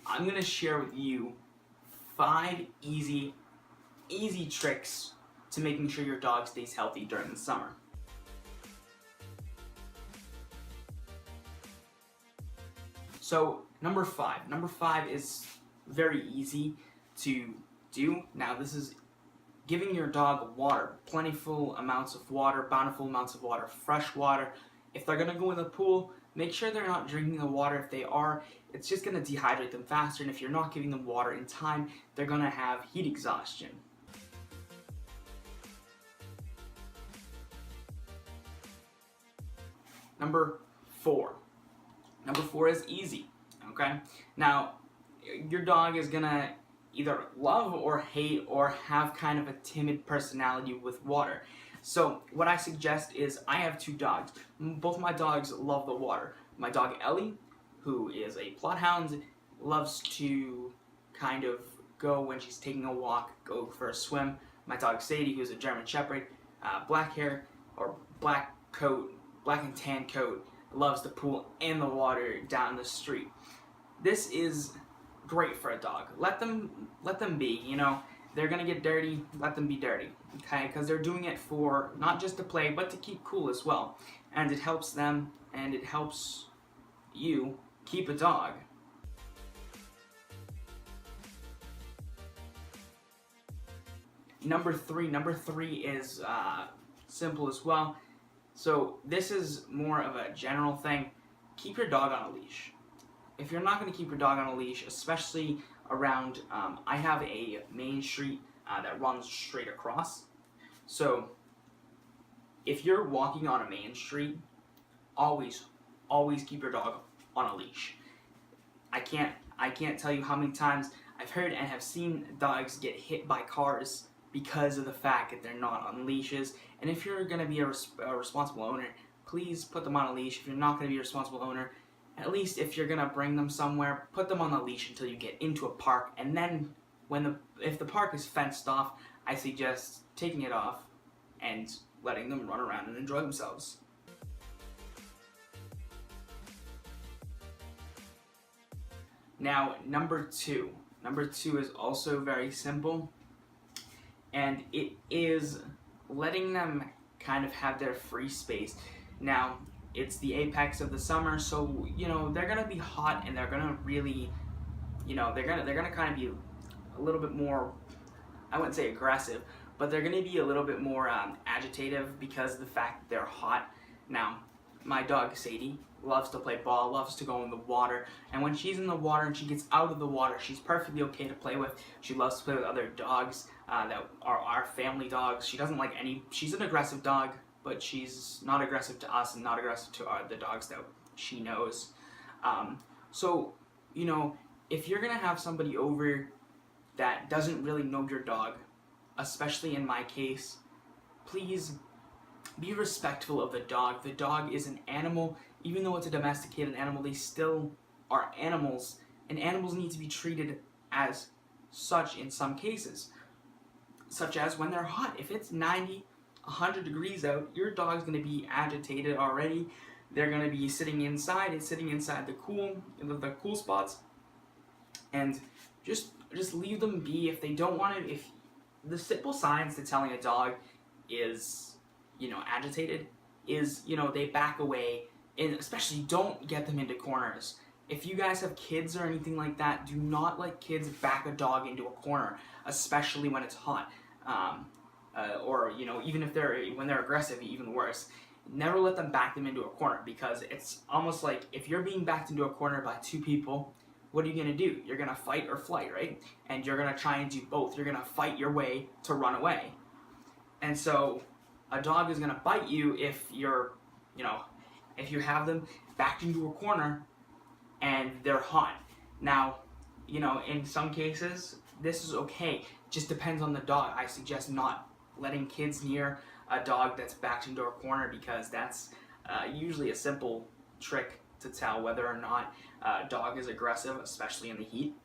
I'm going to share with you 5 easy tricks to making sure your dog stays healthy during the summer. So number 5. Number 5 is very easy to do. Now this is giving your dog water, plentiful amounts of water, bountiful amounts of water, fresh water. If they're going to go in the pool, make sure they're not drinking the water. If they are, it's just going to dehydrate them faster, and if you're not giving them water in time, they're going to have heat exhaustion. Number 4. Number 4 is easy, okay? Now, your dog is going to either love or hate or have kind of a timid personality with water. So what I suggest is, I have 2 dogs. Both my dogs love the water. My dog Ellie, who is a Bloodhound, loves to kind of go when she's taking a walk, go for a swim. My dog Sadie, who's a German Shepherd, black hair or black coat, black and tan coat, loves the pool and the water down the street. This is great for a dog. Let them be, you know. They're gonna get dirty, let them be dirty, okay? Because they're doing it for not just to play, but to keep cool as well. And it helps them, and it helps you keep a dog. Number 3 is simple as well. So this is more of a general thing. Keep your dog on a leash. If you're not going to keep your dog on a leash, especially around, I have a main street that runs straight across. So if you're walking on a main street, always keep your dog on a leash. I can't tell you how many times I've heard and have seen dogs get hit by cars because of the fact that they're not on leashes. And if you're going to be a responsible owner, please put them on a leash. If you're not going to be a responsible owner, at least if you're going to bring them somewhere, put them on the leash until you get into a park. And then if the park is fenced off, I suggest taking it off and letting them run around and enjoy themselves. Now, number 2. Number 2 is also very simple, and it is letting them kind of have their free space. Now, it's the apex of the summer, so, you know, they're gonna be hot, and they're gonna really, you know, they're gonna kind of be a little bit more, I wouldn't say aggressive, but they're gonna be a little bit more agitative because of the fact that they're hot. Now, my dog Sadie loves to play ball, loves to go in the water, and when she's in the water and she gets out of the water, she's perfectly okay to play with. She loves to play with other dogs that are our family dogs. She doesn't like she's an aggressive dog, but she's not aggressive to us and not aggressive to the dogs that she knows. So, you know, if you're gonna have somebody over that doesn't really know your dog, especially in my case, please be respectful of the dog. The dog is an animal. Even though it's a domesticated animal, they still are animals, and animals need to be treated as such in some cases, such as when they're hot. If it's 90, 100 degrees out, your dog's going to be agitated already. They're going to be sitting inside the cool spots, and just leave them be. If they don't want to, if the simple signs to telling a dog is, you know, agitated, is, you know, they back away, and especially don't get them into corners. If you guys have kids or anything like that, do not let kids back a dog into a corner, especially when it's hot. Or, you know, even if when they're aggressive, even worse. Never let them back them into a corner, because it's almost like if you're being backed into a corner by 2 people, what are you going to do? You're going to fight or flight, right? And you're going to try and do both. You're going to fight your way to run away. And so a dog is going to bite you if you're, you know, if you have them backed into a corner and they're hot. Now, you know, in some cases, this is okay. Just depends on the dog. I suggest not letting kids near a dog that's backed into a corner, because that's usually a simple trick to tell whether or not a dog is aggressive, especially in the heat.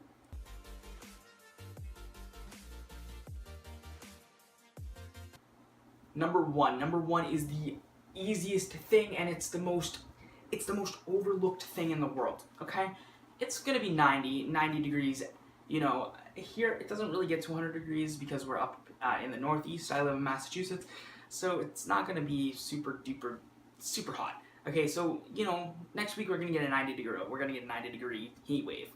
Number one is the easiest thing, and it's the most overlooked thing in the world, okay? it's going to be 90 degrees. You know, here it doesn't really get to 100 degrees because we're up in the northeast. I live in Massachusetts, so it's not going to be super duper super hot. Okay, so you know, next week we're going to get a 90 degree heat wave.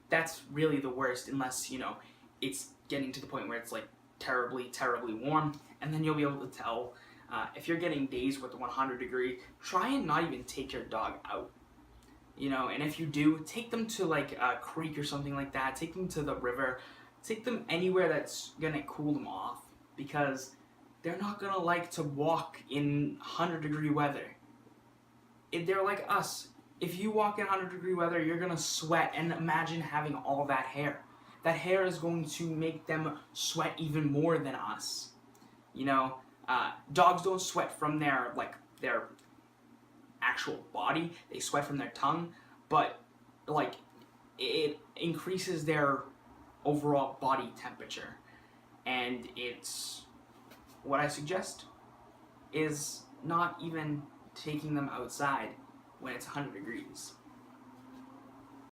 That's really the worst, unless, you know, it's getting to the point where it's like terribly warm, and then you'll be able to tell. If you're getting days with 100 degree, try and not even take your dog out. You know, and if you do, take them to like a creek or something like that. Take them to the river. Take them anywhere that's gonna cool them off, because they're not gonna like to walk in 100 degree weather. They're like us. If you walk in 100 degree weather, you're gonna sweat, and imagine having all that hair. That hair is going to make them sweat even more than us. You know, dogs don't sweat from their actual body; they sweat from their tongue, but like it increases their overall body temperature, and it's what I suggest is not even taking them outside when it's 100 degrees.